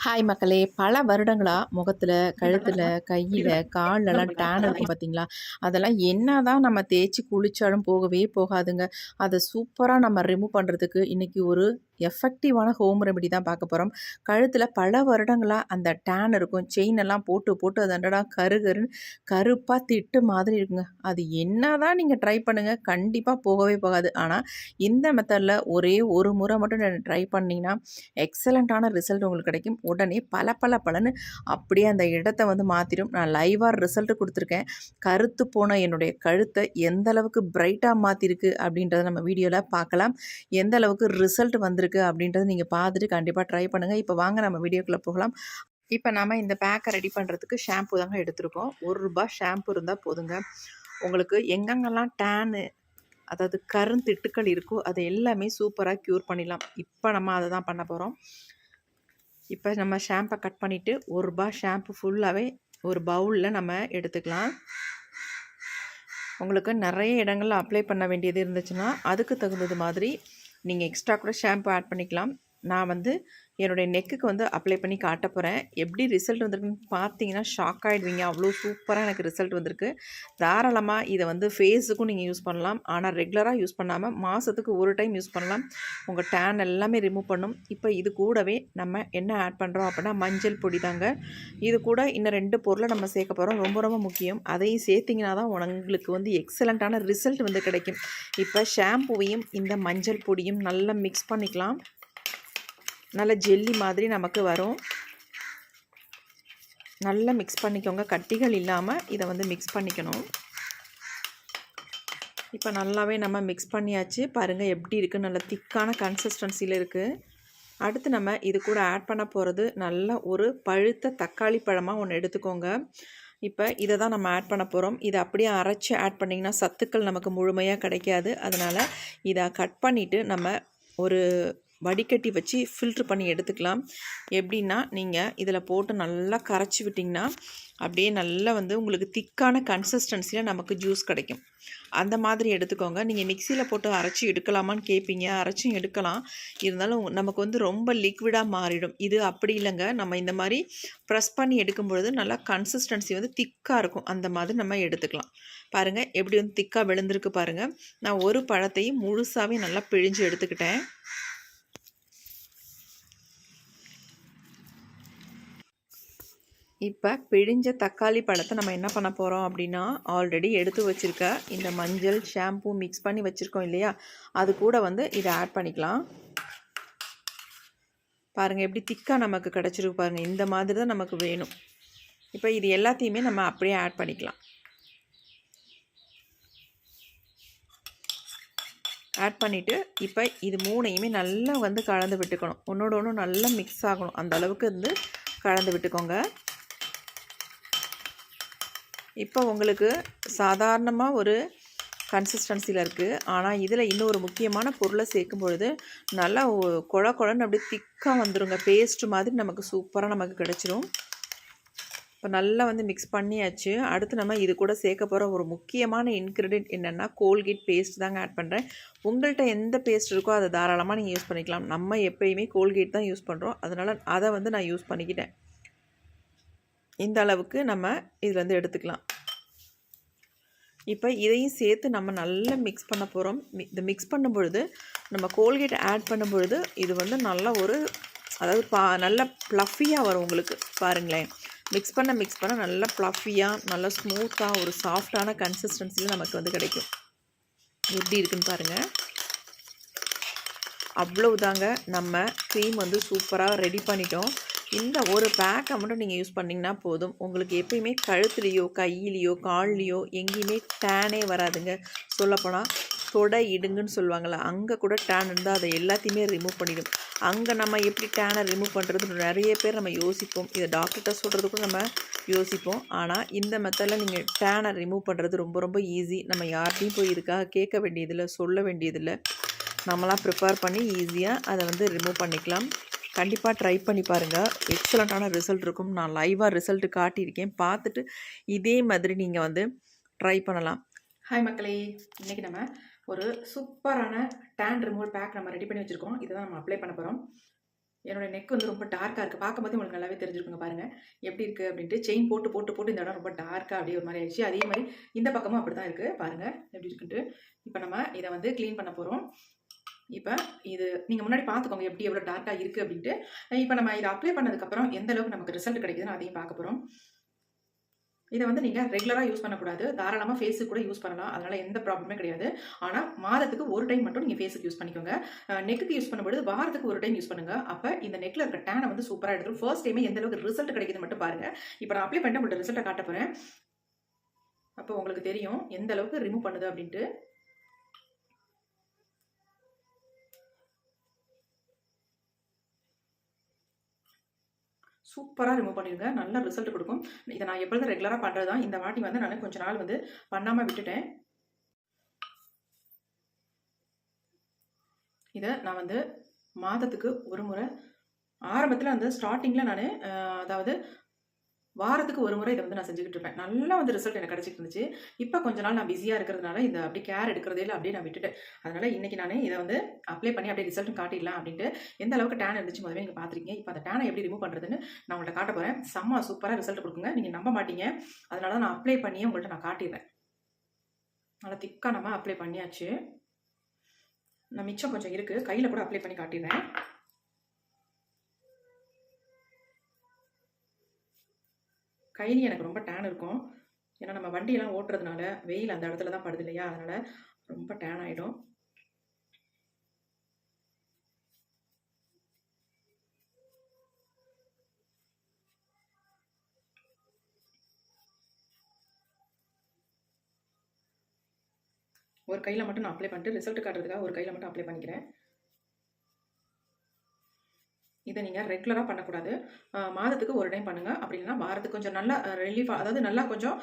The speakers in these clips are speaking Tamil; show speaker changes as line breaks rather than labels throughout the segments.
ஹாய் மக்களே! பல வருடங்களா முகத்துல, கழுத்துல, கையில, கால்லலாம் டேன் இருக்கும் பார்த்தீங்களா? அதெல்லாம் என்னதான் நம்ம தேய்ச்சு குளிச்சாலும் போகவே போகாதுங்க. அத சூப்பரா நம்ம ரிமூவ் பண்றதுக்கு இன்னைக்கு ஒரு எஃபெக்டிவான ஹோம் ரெமெடி தான் பார்க்க போறோம். கழுத்துல பல வருடங்களா அந்த டேன் இருக்கும். செயின் எல்லாம் போட்டு, போட்டு அது அடடா கருன்னு கருப்பா திட்டு மாதிரி இருக்குங்க. அது என்னதான் நீங்க ட்ரை பண்ணுங்க, கண்டிப்பா போகவே போகாது. ஆனா, இந்த மெத்தட்ல ஒரே ஒரு முறை மட்டும் ட்ரை பண்ணீங்கன்னா, எக்ஸலண்ட்டான ரிசல்ட் உங்களுக்கு கிடைக்கும். உடனே பளபளன்னு அப்படியே அந்த இடத்த வந்து மாத்திடும். நான் லைவா ரிசல்ட் குடுத்துருக்கேன். கருத்து போன என்னுடைய கழுத்த எந்த அளவுக்கு பிரைட்டா மாத்திருக்கு அப்படின்றத நம்ம வீடியோல பார்க்கலாம். எந்த அளவுக்கு ரிசல்ட் வந்திருக்கு அப்படின்றத நீங்க பார்த்துட்டு கண்டிப்பா ட்ரை பண்ணுங்க. இப்ப வாங்க நம்ம வீடியோக்குள்ள போகலாம். இப்ப நாம இந்த பேக்க ரெடி பண்றதுக்கு ஷாம்பு தாங்க எடுத்திருக்கோம். ரூ. 1 ஷாம்பு இருந்தா போதுங்க. உங்களுக்கு எங்கெங்கெல்லாம் டேனு அதாவது கருந்திட்டுக்கள் இருக்கோ அது எல்லாமே சூப்பரா க்யூர் பண்ணிடலாம். இப்ப நம்ம அத தான் பண்ண போறோம். இப்போ நம்ம ஷாம்பை கட் பண்ணிவிட்டு ரூ. 1 ஷாம்பு ஃபுல்லாகவே ஒரு பவுலில் நம்ம எடுத்துக்கலாம். உங்களுக்கு நிறைய இடங்களில் அப்ளை பண்ண வேண்டியது இருந்துச்சுன்னா அதுக்கு தகுந்தது மாதிரி நீங்கள் எக்ஸ்ட்ரா கூட ஷாம்பு ஆட் பண்ணிக்கலாம். நான் வந்து என்னுடைய நெக்குக்கு வந்து அப்ளை பண்ணி காட்ட போகிறேன். எப்படி ரிசல்ட் வந்திருக்குன்னு பார்த்தீங்கன்னா ஷாக் ஆகிடுவீங்க. அவ்வளோ சூப்பராக எனக்கு ரிசல்ட் வந்திருக்கு. தாராளமாக இதை வந்து ஃபேஸுக்கும் நீங்கள் யூஸ் பண்ணலாம். ஆனால் ரெகுலராக யூஸ் பண்ணாமல் மாதத்துக்கு ஒரு டைம் யூஸ் பண்ணலாம். உங்கள் டேன் எல்லாமே ரிமூவ் பண்ணும். இப்போ இது கூடவே நம்ம என்ன ஆட் பண்ணுறோம் அப்படின்னா மஞ்சள் பொடி தாங்க. இது கூட இன்னும் 2 பொருளை நம்ம சேர்க்க போகிறோம். ரொம்ப ரொம்ப முக்கியம். அதையும் சேர்த்திங்கன்னா தான் உங்களுக்கு வந்து எக்ஸலண்ட்டான ரிசல்ட் வந்து கிடைக்கும். இப்போ ஷாம்புவையும் இந்த மஞ்சள் பொடியும் நல்லா மிக்ஸ் பண்ணிக்கலாம். நல்ல ஜெல்லி மாதிரி நமக்கு வரும். நல்லா மிக்ஸ் பண்ணிக்கோங்க. கட்டிகள் இல்லாமல் இதை வந்து மிக்ஸ் பண்ணிக்கணும். இப்போ நல்லாவே நம்ம மிக்ஸ் பண்ணியாச்சு. பாருங்கள் எப்படி இருக்குது, நல்ல திக்கான கன்சிஸ்டன்சியில் இருக்குது. அடுத்து நம்ம இது கூட ஆட் பண்ண போகிறது நல்ல ஒரு பழுத்த தக்காளி பழமாக ஒன்று எடுத்துக்கோங்க. இப்போ இதை தான் நம்ம ஆட் பண்ண போகிறோம். இதை அப்படியே அரைச்சி ஆட் பண்ணிங்கன்னா சத்துக்கள் நமக்கு முழுமையாக கிடைக்காது. அதனால் இதை கட் பண்ணிவிட்டு நம்ம ஒரு வடிகட்டி வச்சு ஃபில்ட்ரு பண்ணி எடுத்துக்கலாம். எப்படின்னா நீங்கள் இதில் போட்டு நல்லா கரைச்சி விட்டிங்கன்னா அப்படியே நல்லா வந்து உங்களுக்கு திக்கான கன்சிஸ்டன்சியில் நமக்கு ஜூஸ் கிடைக்கும். அந்த மாதிரி எடுத்துக்கோங்க. நீங்கள் மிக்சியில் போட்டு அரைச்சி எடுக்கலாமான்னு கேட்பீங்க. அரைச்சும் எடுக்கலாம். இருந்தாலும் நமக்கு வந்து ரொம்ப லிக்விடாக மாறிடும். இது அப்படி இல்லைங்க. நம்ம இந்த மாதிரி ப்ரெஸ் பண்ணி எடுக்கும் பொழுது நல்லா கன்சிஸ்டன்சி வந்து திக்காக இருக்கும். அந்த மாதிரி நம்ம எடுத்துக்கலாம். பாருங்கள் எப்படி வந்து திக்காக விழுந்திருக்கு பாருங்கள். நான் ஒரு பழத்தையும் முழுசாகவே நல்லா பிழிஞ்சு எடுத்துக்கிட்டேன். இப்போ பிழிஞ்ச தக்காளி பழத்தை நம்ம என்ன பண்ண போகிறோம் அப்படின்னா ஆல்ரெடி எடுத்து வச்சுருக்க இந்த மஞ்சள் ஷாம்பு மிக்ஸ் பண்ணி வச்சுருக்கோம் இல்லையா, அது கூட வந்து இதை ஆட் பண்ணிக்கலாம். பாருங்கள் எப்படி திக்காக நமக்கு கிடச்சிருக்கு பாருங்கள். இந்த மாதிரி தான் நமக்கு வேணும். இப்போ இது எல்லாத்தையுமே நம்ம அப்படியே ஆட் பண்ணிக்கலாம். ஆட் பண்ணிவிட்டு இப்போ இது 3ஐயுமே நல்லா வந்து கலந்து விட்டுக்கணும். ஒன்றோட ஒன்று நல்லா மிக்ஸ் ஆகணும். அந்த அளவுக்கு வந்து கலந்து விட்டுக்கோங்க. இப்போ உங்களுக்கு சாதாரணமாக ஒரு கன்சிஸ்டன்சியில் இருக்குது. ஆனால் இதில் இன்னொரு முக்கியமான பொருளை சேர்க்கும் பொழுது நல்லா கொழன்னு அப்படியே திக்காக வந்துடுங்க. பேஸ்ட்டு மாதிரி நமக்கு சூப்பராக நமக்கு கிடச்சிரும். இப்போ நல்லா வந்து மிக்ஸ் பண்ணியாச்சு. அடுத்து நம்ம இது கூட சேர்க்க போகிற ஒரு முக்கியமான இன்க்ரீடியன்ட் என்னென்னா கோல்கேட் பேஸ்ட் தாங்க ஆட் பண்ணுறேன். உங்கள்கிட்ட எந்த பேஸ்ட் இருக்கோ அதை தாராளமாக நீங்கள் யூஸ் பண்ணிக்கலாம். நம்ம எப்போயுமே கோல்கேட் தான் யூஸ் பண்ணுறோம். அதனால் அதை வந்து நான் யூஸ் பண்ணிக்கிட்டேன். இந்த அளவுக்கு நம்ம இதில் வந்து எடுத்துக்கலாம். இப்போ இதையும் சேர்த்து நம்ம நல்லா மிக்ஸ் பண்ண போகிறோம். இதை மிக்ஸ் பண்ணும் பொழுது நம்ம கோல்கேட் ஆட் பண்ணும் பொழுது இது வந்து நல்லா ஒரு அதாவது நல்லா ப்ளஃபியாக வரும் உங்களுக்கு. பாருங்களேன், மிக்ஸ் பண்ண நல்லா ப்ளஃபியாக நல்லா ஸ்மூத்தாக ஒரு சாஃப்டான கன்சிஸ்டன்சியில் நமக்கு வந்து கிடைக்கும். எப்படி இருக்குன்னு பாருங்கள். அவ்வளவுதாங்க, நம்ம க்ரீம் வந்து சூப்பராக ரெடி பண்ணிட்டோம். இந்த ஒரு பேக்கை மட்டும் நீங்கள் யூஸ் பண்ணிங்கன்னா போதும். உங்களுக்கு எப்பயுமே கழுத்துலேயோ கையிலையோ கால்லையோ எங்கேயுமே டேனே வராதுங்க. சொல்லப்போனால் தொடை இடுங்குன்னு சொல்லுவாங்கள்ல, அங்கே கூட டேன் இருந்தால் அதை எல்லாத்தையுமே ரிமூவ் பண்ணிடும். அங்கே நம்ம எப்படி டேனை ரிமூவ் பண்ணுறது நிறைய பேர் நம்ம யோசிப்போம். இதை டாக்டர்கிட்ட சொல்கிறது கூட நம்ம யோசிப்போம். ஆனால் இந்த மெத்தடில் நீங்கள் டேனை ரிமூவ் பண்ணுறது ரொம்ப ரொம்ப ஈஸி. நம்ம யார்கிட்டையும் போய் இதுக்காக கேட்க வேண்டியதில்லை, சொல்ல வேண்டியதில்லை. நம்மளாம் ப்ரிப்பேர் பண்ணி ஈஸியாக அதை வந்து ரிமூவ் பண்ணிக்கலாம். கண்டிப்பாக ட்ரை பண்ணி பாருங்கள். எக்ஸலண்ட்டான ரிசல்ட் இருக்கும். நான் லைவாக ரிசல்ட் காட்டியிருக்கேன். பார்த்துட்டு இதே மாதிரி நீங்கள் வந்து ட்ரை பண்ணலாம். ஹாய் மக்களே, இன்றைக்கி நம்ம ஒரு சூப்பரான டேன் ரிமூவல் பேக் நம்ம ரெடி பண்ணி வச்சுருக்கோம். இதை தான் நம்ம அப்ளை பண்ண போகிறோம். என்னோட நெக் வந்து ரொம்ப டார்க்காக இருக்குது. பார்க்கும்போதே உங்களுக்கு நல்லாவே தெரிஞ்சிருக்குங்க பாருங்க. எப்படி இருக்குது அப்படின்ட்டு. செயின் போட்டு போட்டு போட்டு இந்த இடம் ரொம்ப டார்க்காக அப்படியே ஒரு மாதிரி ஆயிடுச்சு. அதே மாதிரி இந்த பக்கமும் அப்படி தான் இருக்குது. பாருங்க எப்படி இருக்குன்ட்டு. இப்போ நம்ம இதை வந்து க்ளீன் பண்ண போகிறோம். இப்போ இது நீங்கள் முன்னாடி பார்த்துக்கோங்க எப்படி எவ்வளோ டார்க்காக இருக்குது அப்படின்ட்டு. இப்போ நம்ம இதை அப்ளை பண்ணதுக்கப்புறம் எந்த அளவுக்கு நமக்கு ரிசல்ட் கிடைக்குதுன்னு அதையும் பார்க்க போகிறோம். இதை வந்து நீங்கள் ரெகுலராக யூஸ் பண்ணக்கூடாது. தாராளமாக ஃபேஸுக்கு கூட யூஸ் பண்ணலாம். அதனால் எந்த ப்ராப்ளமே கிடையாது. ஆனால் மாதத்துக்கு ஒரு டைம் மட்டும் நீங்கள் ஃபேஸுக்கு யூஸ் பண்ணிக்கோங்க. நெக்குக்கு யூஸ் பண்ணும்போது வாரத்துக்கு ஒரு டைம் யூஸ் பண்ணுங்க. அப்போ இந்த நெக்கில் இருக்க டேனை வந்து சூப்பராக எடுத்துரும். ஃபர்ஸ்ட் டைமே எந்த அளவுக்கு ரிசல்ட் கிடைக்குதுன்னு மட்டும் பாருங்க. இப்போ நான் அப்ளை பண்ணிட்டு உங்கள்ட்ட ரிசல்ட்டை காட்ட போகிறேன். அப்போ உங்களுக்கு தெரியும் எந்த அளவுக்கு ரிமூவ் பண்ணுது அப்படின்ட்டு. சூப்பராக ரிமூவ் பண்ணிடுங்க. நல்ல ரிசல்ட் கொடுக்கும். இதை நான் எப்பொழுதும் ரெகுலராக பண்ணுறது தான். இந்த வாட்டி வந்து நான் கொஞ்ச நாள் வந்து பண்ணாமல் விட்டுட்டேன். இதை நான் வந்து மாதத்துக்கு ஒரு முறை ஆரம்பத்தில் வந்து ஸ்டார்டிங்கில் நான் அதாவது வாரத்துக்கு ஒரு முறை இதை வந்து நான் செஞ்சுக்கிட்டு இருப்பேன். நல்லா வந்து ரிசல்ட் எனக்கு கிடச்சிட்டு இருந்துச்சு. இப்போ கொஞ்ச நாள் நான் பிஸியாக இருக்கிறதுனால இந்த அப்படி கேர் எடுக்கிறதே இல்லை, அப்படியே நான் விட்டுட்டேன். அதனால் இன்றைக்கி நான் இதை வந்து அப்ளை பண்ணி அப்படியே ரிசல்ட்டும் காட்டிடலாம் அப்படின்ட்டு. எந்த அளவுக்கு டேன் இருந்துச்சு முதல்ல நீங்கள் பார்த்துருக்கீங்க. இப்போ அந்த டேனை எப்படி ரிமூவ் பண்ணுறதுன்னு நான் உங்கள்கிட்ட காட்ட போகிறேன். செம்ம சூப்பராக ரிசல்ட் கொடுக்குங்க. நீங்கள் நம்ப மாட்டீங்க. அதனால தான் நான் அப்ளை பண்ணியே உங்கள்கிட்ட நான் காட்டிடுறேன். நல்லா திக்காக நம்ம அப்ளை பண்ணியாச்சு. நான் மிச்சம் கொஞ்சம் இருக்குது, கையில் கூட அப்ளை பண்ணி காட்டிடுறேன். கையிலேயே எனக்கு ரொம்ப டேன் இருக்கும். ஏன்னா நம்ம வண்டியெல்லாம் ஓட்டுறதுனால வெயில் அந்த இடத்துல தான் படுது இல்லையா, அதனால் ரொம்ப டேன் ஆகிடும். ஒரு கையில் மட்டும் நான் அப்ளை பண்ணிட்டு ரிசல்ட் காட்டுறதுக்காக ஒரு கையில் மட்டும் அப்ளை பண்ணிக்கிறேன். இதை நீங்கள் ரெகுலராக பண்ணக்கூடாது. மாதத்துக்கு ஒரு டைம் பண்ணுங்கள். அப்படி இல்லைன்னா வாரத்துக்கு கொஞ்சம் நல்லா ரிலீஃபாக, அதாவது நல்லா கொஞ்சம்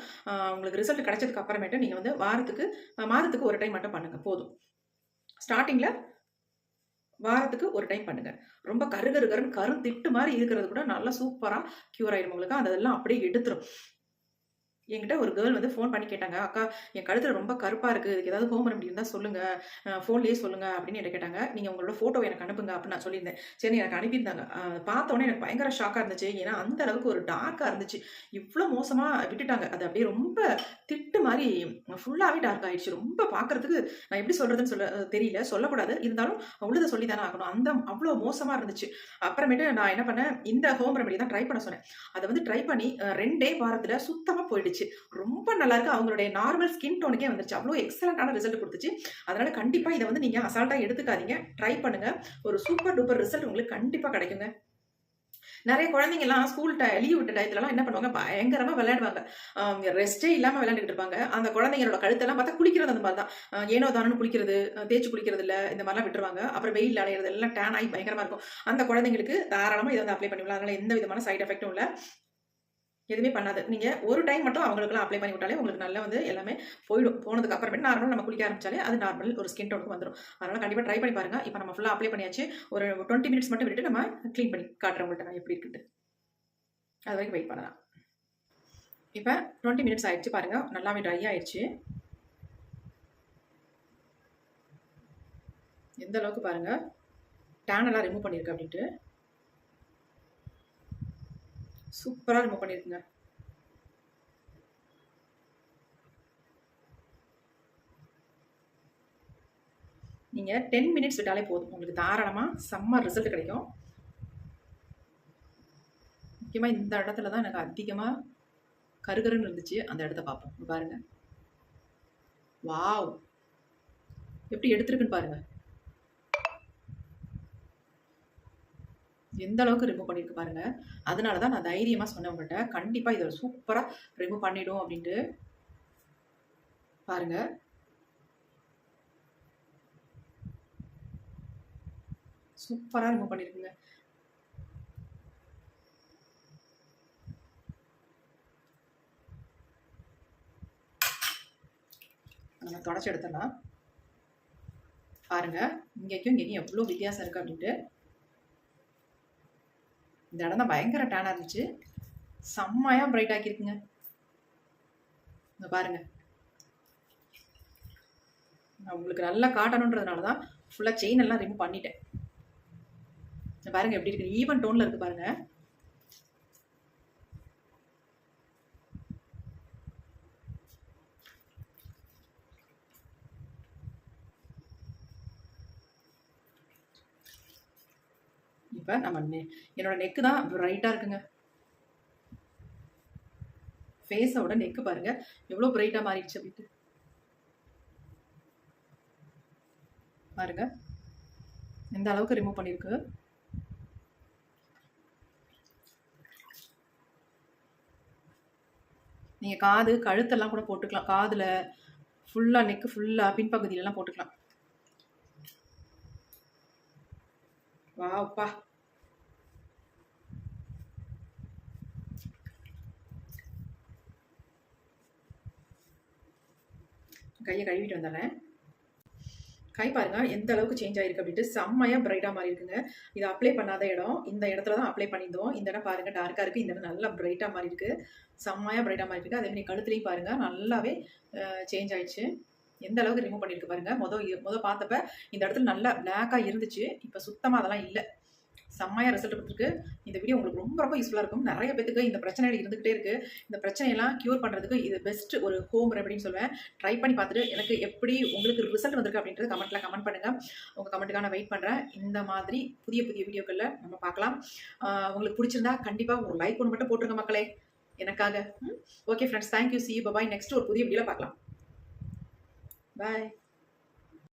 உங்களுக்கு ரிசல்ட் கிடைச்சதுக்கு அப்புறமேட்டு நீங்கள் வந்து மாதத்துக்கு ஒரு டைம் மட்டும் பண்ணுங்கள் போதும். ஸ்டார்டிங்கில் வாரத்துக்கு ஒரு டைம் பண்ணுங்கள். ரொம்ப கருன்னு திட்டு மாதிரி இருக்கிறது கூட நல்லா சூப்பராக க்யூர் ஆகிடும் உங்களுக்கு. அதெல்லாம் அப்படியே எடுத்துரும். என்கிட்ட ஒரு கேர்ள் வந்து ஃபோன் பண்ணி கேட்டாங்க, அக்கா என் கழுத்தில் ரொம்ப கருப்பாக இருக்குது, இதுக்கு ஏதாவது ஹோம் ரெமெடி இருந்தால் சொல்லுங்கள், ஃபோன்லேயே சொல்லுங்கள் அப்படின்னு என்ன கேட்டாங்க. நீங்கள் உங்களோட ஃபோட்டோ எனக்கு அனுப்புங்க அப்படின்னு நான் சொல்லியிருந்தேன். சரி எனக்கு அனுப்பியிருந்தாங்க. பார்த்தோன்னே எனக்கு பயங்கர ஷாக்காக இருந்துச்சு. ஏன்னா அந்த அளவுக்கு ஒரு டார்க்காக இருந்துச்சு. இவ்வளோ மோசமாக விட்டுட்டாங்க. அது அப்படியே ரொம்ப திட்டு மாதிரி ஃபுல்லாகவே டார்க் ஆகிடுச்சு. ரொம்ப பார்க்குறதுக்கு நான் எப்படி சொல்கிறதுன்னு தெரியல, சொல்லக்கூடாது, இருந்தாலும் உள்ளதை சொல்லி தானே ஆகணும். அவ்வளோ மோசமாக இருந்துச்சு. அப்புறமேட்டு நான் என்ன பண்ணேன், இந்த ஹோம் ரெமெடி தான் ட்ரை பண்ண சொன்னேன். அதை வந்து ட்ரை பண்ணி 2 வாரத்தில் சுத்தமாக போயிடுச்சு. ரொம்ப நல்லா இருக்கு. அவங்களுடைய நார்மல் ஸ்கின் டோனுக்கே வந்துருச்சு. அவ்வளோ எக்ஸலண்டான ரிசல்ட் கொடுத்துச்சு. அதனால கண்டிப்பா இதை வந்து நீங்க அசால்ட்டா எடுத்துக்காதீங்க. ட்ரை பண்ணுங்க. ஒரு சூப்பர் டூப்பர் ரிசல்ட் உங்களுக்கு கண்டிப்பா கிடைக்குங்க. நிறைய குழந்தைங்க எல்லாம் ஸ்கூல் லீவ் விட்ட டயத்துலலாம் என்ன பண்ணுவாங்க, பயங்கரமா விளையாடுவாங்க. ரெஸ்டே இல்லாம விளையாண்டுட்டு இருப்பாங்க. அந்த குழந்தைங்களோட கழுத்தெல்லாம் பார்த்தா குளிக்கிறது அந்த மாதிரி தான். ஏனோ தானோன்னு குளிக்கிறது, தேய்ச்சி குளிக்கிறது இல்லை, இந்த மாதிரிலாம் விட்டுருவாங்க. அப்புறம் வெயில் அலையிறது எல்லாம் டேன் ஆகி பயங்கரமா இருக்கும். அந்த குழந்தைங்களுக்கு தாராளமாக இதை வந்து அப்ளை பண்ணிவிடலாம். அதனால எந்த விதமான சைட் எஃபெக்டும் இல்லை, எதுவுமே பண்ணாது. நீங்கள் ஒரு டைம் மட்டும் அவங்களுக்குலாம் அப்ளை பண்ணி விட்டாலே உங்களுக்கு நல்லா வந்து எல்லாமே போயிடும். போனதுக்கு அப்புறமேட்டு நார்மல் நம்ம குளிக்க ஆரம்பிச்சாலே அது நார்மல் ஒரு ஸ்கின் டோனுக்கு வந்துடும். அதனால் கண்டிப்பாக ட்ரை பண்ணி பாருங்கள். இப்போ நம்ம ஃபுல்லாக அப்ளை பண்ணியாச்சு. ஒரு 20 மினிட்ஸ் மட்டும் விட்டுட்டு நம்ம க்ளீன் பண்ணி காட்டுறேன் உங்கள்கிட்ட நான் எப்படி இருக்குன்ட்டு. அது வரைக்கும் வெயிட் பண்ணலாம். இப்போ 20 மினிட்ஸ் ஆயிடுச்சு பாருங்கள், நல்லாவே ட்ரை ஆயிடுச்சு. எந்த அளவுக்கு பாருங்கள் டேன் எல்லாம் ரிமூவ் பண்ணியிருக்கு அப்படின்ட்டு. சூப்பராக ரிமூவ் பண்ணியிருக்குங்க. நீங்கள் 10 மினிட்ஸ் விட்டாலே போதும், உங்களுக்கு தாராளமாக செம்ம ரிசல்ட் கிடைக்கும். முக்கியமாக இந்த இடத்துல தான் எனக்கு அதிகமாக கருகருன்னு இருந்துச்சு. அந்த இடத்த பார்ப்போம் பாருங்க. வாவ், எப்படி எடுத்துருக்குன்னு பாருங்க. எந்த அளவுக்கு ரிமூவ் பண்ணியிருக்கு பாருங்க. அதனால தான் நான் தைரியமாக சொன்னேன் உங்கள்கிட்ட, கண்டிப்பாக இதை சூப்பராக ரிமூவ் பண்ணிடும் அப்படின்ட்டு. பாருங்க சூப்பராக ரிமூவ் பண்ணியிருக்குங்க. நம்ம தொடச்சி எடுத்துடலாம். பாருங்க இங்கேயும் இங்கேயும் எவ்வளோ வித்தியாசம் இருக்குது அப்படின்ட்டு. இந்த இடம் தான் பயங்கர டேனாக இருந்துச்சு, செம்மையாக பிரைட் ஆக்கியிருக்குங்க. இங்கே பாருங்க, நான் உங்களுக்கு நல்லா காட்டணுன்றதுனால தான் ஃபுல்லாக செயின் எல்லாம் ரிமூவ் பண்ணிட்டேன். பாருங்க எப்படி இருக்கு, ஈவன் டோன்ல இருக்கு பாருங்க. இப்ப நம்ம என்னோட நெக்கு தான் பிரைட்டா இருக்குங்க. ஃபேஸோட நெக்கு பாருங்க எவ்வளவு பிரைட்டா மாறிடுச்சு அப்படின்ட்டு பாருங்க, எந்த அளவுக்கு ரிமூவ் பண்ணிருக்கு. நீங்க காது கழுத்தெல்லாம் கூட போட்டுக்கலாம், காதுல ஃபுல்லா நெக்கு ஃபுல்லா பின்பகுதியில எல்லாம் போட்டுக்கலாம். வாப்பா, கையை கழுவிட்டு வந்துடுறேன். கை பாருங்க எந்த அளவுக்கு சேஞ்ச் ஆயிருக்கு அப்படின்ட்டு, செம்மையா பிரைட்டா மாறி இருக்குங்க. இது அப்ளை பண்ணாத இடம், இந்த இடத்துல தான் அப்ளை பண்ணியிருந்தோம். இந்த இடம் பாருங்க டார்க்கா இருக்கு, இந்த இடம் நல்லா பிரைட்டா மாறி இருக்கு, செம்மையா பிரைட்டா மாறி இருக்கு. அதே மாதிரி கழுத்துலையும் பாருங்க நல்லாவே சேஞ்ச் ஆயிடுச்சு. எந்த அளவுக்கு ரிமூவ் பண்ணிருக்கு பாருங்க. முத பார்த்தப்ப இந்த இடத்துல நல்லா பிளாக்கா இருந்துச்சு, இப்போ சுத்தமா அதெல்லாம் இல்லை. செம்மையா ரிசல்ட் கொடுத்துருக்கு. இந்த வீடியோ உங்களுக்கு ரொம்ப ரொம்ப யூஸ்ஃபுல்லாக இருக்கும். நிறைய பேத்துக்கு இந்த பிரச்சனைகள் இருந்துகிட்டே இருக்கு. இந்த பிரச்சனையெல்லாம் கியூர் பண்ணுறதுக்கு இது பெஸ்ட் ஒரு ஹோம் ரெமடின்னு சொல்லுவேன். ட்ரை பண்ணி பார்த்துட்டு எனக்கு எப்படி உங்களுக்கு ரிசல்ட் வந்திருக்கு அப்படின்றது கமெண்ட்ல கமெண்ட் பண்ணுங்க. உங்கள் கமெண்ட்டுக்காக நான் வெயிட் பண்ணுறேன். இந்த மாதிரி புதிய புதிய வீடியோக்களில் நம்ம பார்க்கலாம். உங்களுக்கு பிடிச்சிருந்தா கண்டிப்பாக ஒரு லைக் ஒன்று மட்டும் போட்டுருங்க மக்களே எனக்காக. Okay friends, thank you, C you, bye. Next ஒரு புதிய வீடியோவில் பார்க்கலாம். பாய்.